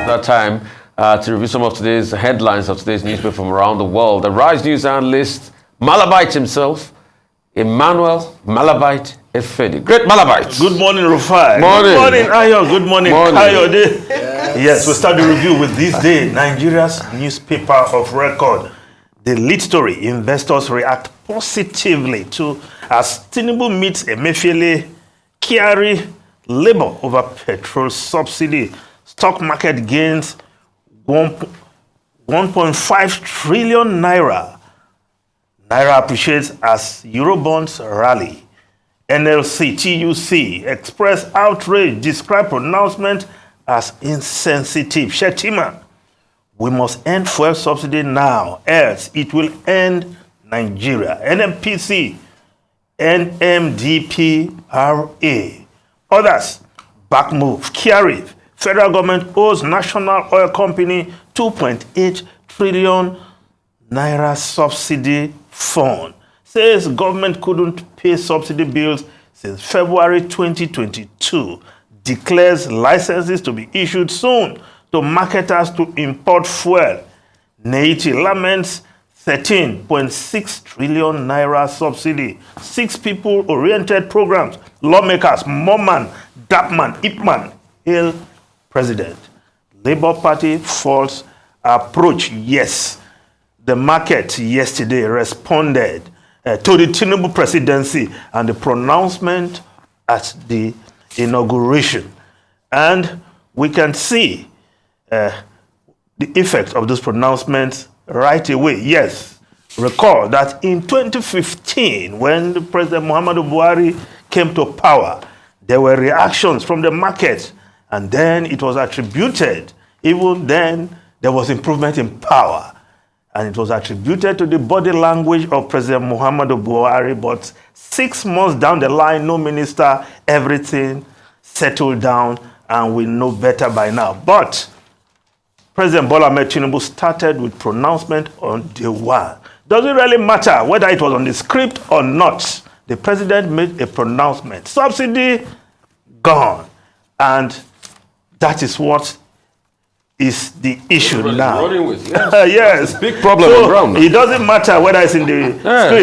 that time to review some of today's headlines of today's newspaper from around the world. The Rise News analyst, Malabite himself, Emmanuel Malabite Emefiele. Great Malabite. Good morning, Rufai. Morning. Good morning, Ayo. Good morning, Kayode. Yes, we'll start the review with this day, Nigeria's newspaper of record. The lead story, investors react positively to as Tinubu meets Emefiele, Kyari, labor over petrol subsidy. Stock market gains 1.5 trillion naira. Naira appreciates as Eurobonds rally. NLC, TUC express outrage, describe pronouncement as insensitive. Shetima, we must end fuel subsidy now, else it will end Nigeria. NMPC, NMDPRA. Others, back move. Kyari, federal government owes National Oil Company 2.8 trillion naira subsidy fund. Says government couldn't pay subsidy bills since February 2022. Declares licenses to be issued soon to marketers to import fuel. Neiti laments 13.6 trillion naira subsidy. 6 people-oriented programs. Lawmakers, Moman, Dapman, Ipman, hail president. Labour Party false approach. Yes, the market yesterday responded to the Tinubu presidency and the pronouncement at the inauguration. And we can see the effect of those pronouncements right away. Yes, recall that in 2015, when the President Muhammadu Buhari came to power, there were reactions from the market, and then it was attributed, even then, there was improvement in power. And it was attributed to the body language of President Muhammadu Buhari, but 6 months down the line, no minister, everything settled down, and we know better by now. But President Bola Ahmed Tinubu started with pronouncement on day one. Doesn't really matter whether it was on the script or not. The president made a pronouncement. Subsidy gone. And that is what is the issue now. Running with, yes. Yes. Big problem so on ground. It doesn't matter whether it's in the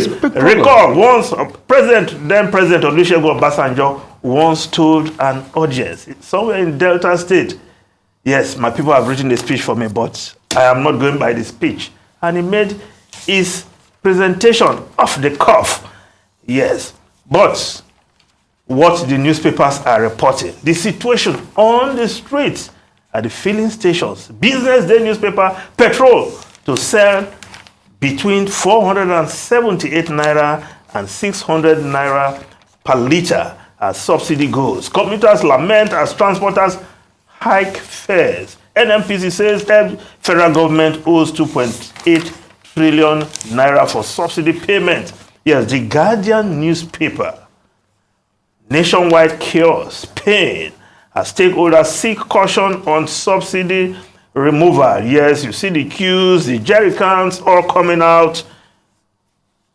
script. Recall, once then President Olusegun Obasanjo once told an audience somewhere in Delta State, yes, my people have written a speech for me, but I am not going by the speech. And he made his presentation off the cuff. Yes, but what the newspapers are reporting, the situation on the streets, at the filling stations, Business Day newspaper, Petrol, to sell between 478 naira and 600 naira per litre as subsidy goes. Commuters lament as transporters hike fares. NMPC says federal government owes 2.8 trillion naira for subsidy payment. Yes, the Guardian newspaper, nationwide chaos, pain, as stakeholders seek caution on subsidy removal. Yes, you see the queues, the jerry cans all coming out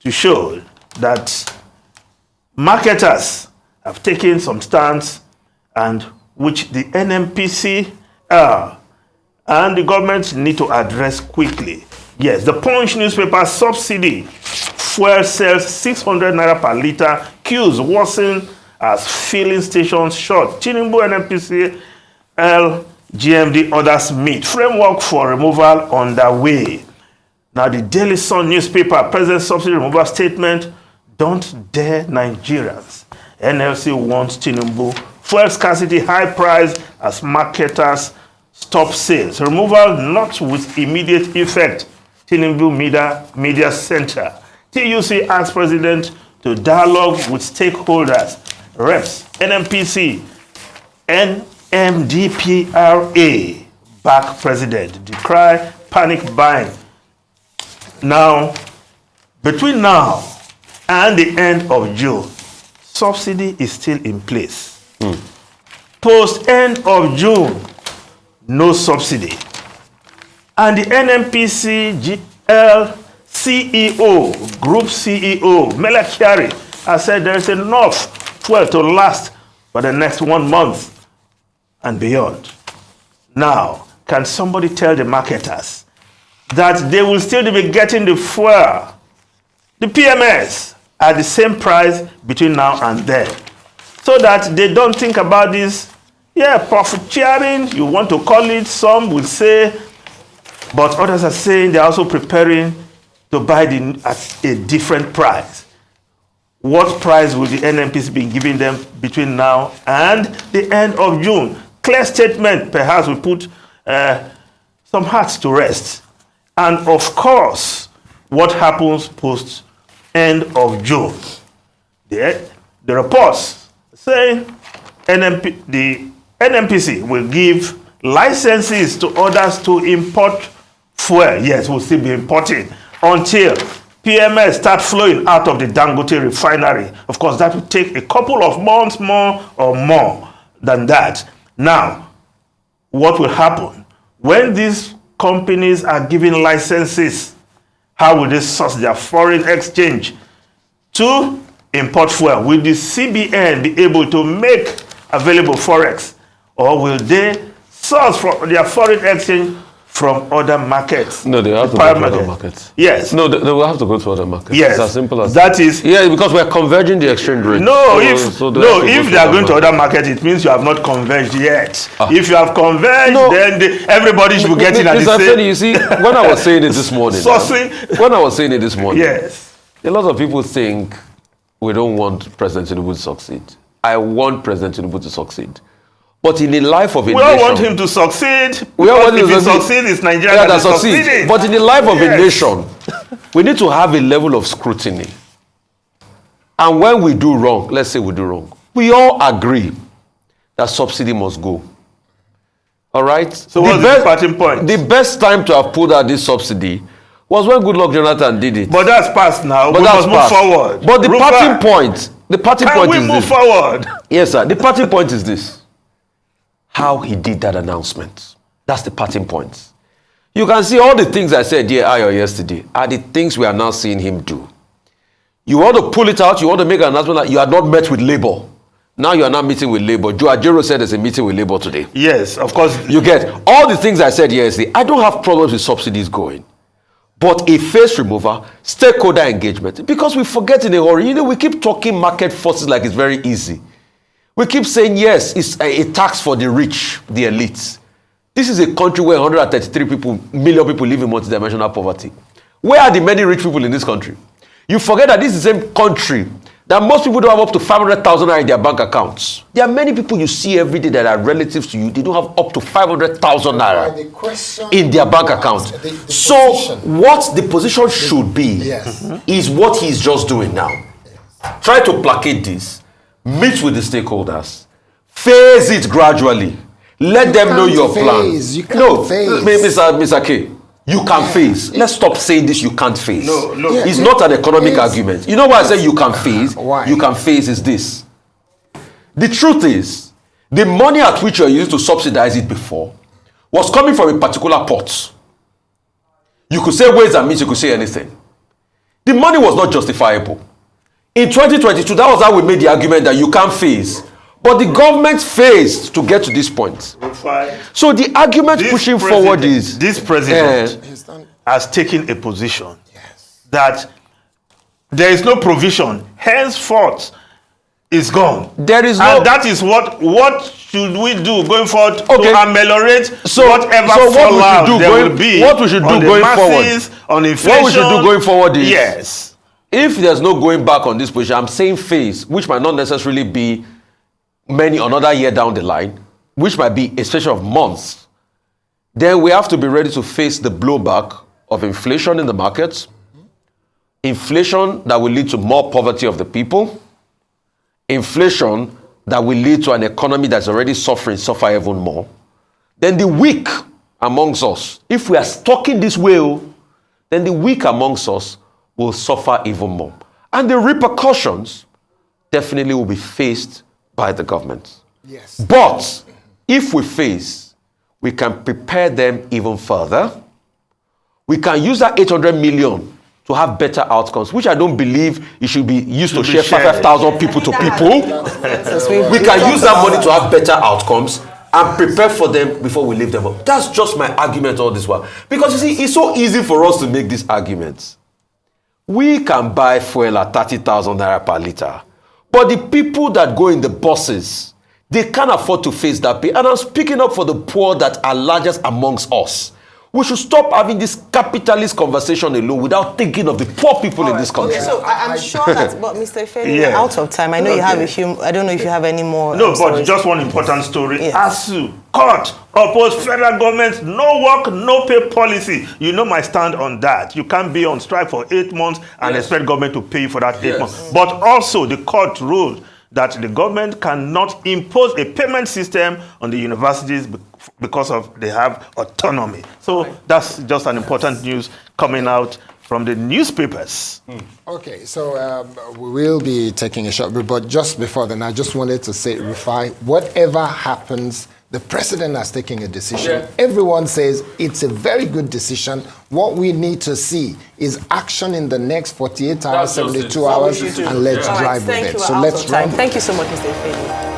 to show that marketers have taken some stance, and which the NMPC and the government need to address quickly. Yes, the Punch newspaper, subsidy fuel sells 600 naira per litre, queues worsen as filling stations short. Tinubu, NMPC, GMD, others meet. Framework for removal underway. Now, the Daily Sun newspaper, President subsidy removal statement, don't dare Nigerians. NLC wants Tinubu. Fuel scarcity, high price as marketers stop sales. Removal not with immediate effect. Tinubu Media Center. TUC asks President to dialogue with stakeholders. Reps, NMPC, NMDPRA, back president, decry panic buying. Now, between now and the end of June, subsidy is still in place. Post end of June, no subsidy. And the NMPC GL CEO, Group CEO, Kyari, has said there is enough fuel to last for the next 1 month and beyond. Now, can somebody tell the marketers that they will still be getting the fuel, the PMS, at the same price between now and then, so that they don't think about this, profit sharing, you want to call it, some will say, but others are saying they're also preparing to buy at a different price. What price will the NNPC be giving them between now and the end of June? Clear statement, perhaps we put some hearts to rest. And of course, what happens post end of June? The reports say the NNPC will give licenses to others to import fuel. Yes, we'll still be importing until PMS start flowing out of the Dangote refinery. Of course, that will take a couple of months more or more than that. Now, what will happen when these companies are given licenses? How will they source their foreign exchange to import fuel? Will the CBN be able to make available forex, or will they source from their foreign exchange from other markets? No, they have to go to other markets. Yes. No, they will have to go to other markets. Yes. It's as simple as that. Is because we're converging the exchange rate. No, if they are going to other markets, it means you have not converged yet. If you have converged, then everybody should be getting at the same. You see, when I was saying it this morning, yes, a lot of people think we don't want President Tinubu to succeed. I want President Tinubu to succeed. But in the life of a nation... We all want him to succeed. We all want him to succeed. It's Nigeria that succeeding. But in the life of a nation, we need to have a level of scrutiny. And when we do wrong, let's say we do wrong, we all agree that subsidy must go. All right? So what's the starting point? The best time to have put out this subsidy was when Goodluck Jonathan did it. But that's past now. But we must move forward. But the parting point is this. Can we move forward? Yes, sir. The parting point is this. How he did that announcement. That's the parting point. You can see all the things I said yesterday are the things we are now seeing him do. You want to pull it out, you want to make an announcement that you had not met with Labour. Now you are not meeting with Labour. Joe Ajero said there's a meeting with Labour today. Yes, of course. You get all the things I said yesterday. I don't have problems with subsidies going. But a face remover, stakeholder engagement, because we forget in a hurry. We keep talking market forces like it's very easy. We keep saying, yes, it's a tax for the rich, the elites. This is a country where 133 million people live in multidimensional poverty. Where are the many rich people in this country? You forget that this is the same country that most people don't have up to 500,000 in their bank accounts. There are many people you see every day that are relatives to you. They don't have up to 500,000 naira in their bank accounts. So what the position should be is what he's just doing now. Try to placate this. Meet with the stakeholders. Phase it gradually. Let them know your plan. You can't phase. Mr. K, you can phase. Let's stop saying this, you can't phase. No. It's not an economic argument. You know why I say you can phase? Why? You can phase is this. The truth is, the money at which you're used to subsidize it before was coming from a particular pot. You could say ways and means, you could say anything. The money was not justifiable. In 2022, that was how we made the argument that you can't phase. But the government phased to get to this point. So the argument pushing forward is... This president has taken a position that there is no provision. Henceforth, it's gone. There is no... And that is what should we do going forward to ameliorate whatever fallout there will be. What we should do going forward. On inflation. What we should do going forward is... Yes. If there's no going back on this position, I'm saying phase, which might not necessarily be another year down the line, which might be a stretch of months, then we have to be ready to face the blowback of inflation in the markets, inflation that will lead to more poverty of the people, inflation that will lead to an economy that's already suffer even more. Then the weak amongst us, if we are stuck in this way, then the weak amongst us will suffer even more. And the repercussions definitely will be faced by the government. Yes. But if we face, we can prepare them even further. We can use that 800 million to have better outcomes, which I don't believe it should be used to share 5,000 people to people. We can use that money to have better outcomes and prepare for them before we leave them up. That's just my argument all this while. Because you see, it's so easy for us to make these arguments. We can buy fuel at 30,000 naira per litre. But the people that go in the buses, they can't afford to face that pay. And I'm speaking up for the poor that are largest amongst us. We should stop having this capitalist conversation alone without thinking of the poor people in this country. Okay, so I'm sure that, but Mr. Emefiele, you're out of time. I know you have a few, I don't know if you have any more. No, but just one important story. Yes. ASU, court, oppose federal government, no work, no pay policy. You know my stand on that. You can't be on strike for 8 months and expect government to pay you for that 8 months. But also the court ruled that the government cannot impose a payment system on the universities because of they have autonomy. So that's just an important news coming out from the newspapers. Okay, so we will be taking a short break, but just before then, I just wanted to say, Rufai, whatever happens, the president has taken a decision. Everyone says it's a very good decision. What we need to see is action in the next 48 hours, 72 hours, and let's drive with it. So let's drive. Thank you so much, Mr. Emefiele.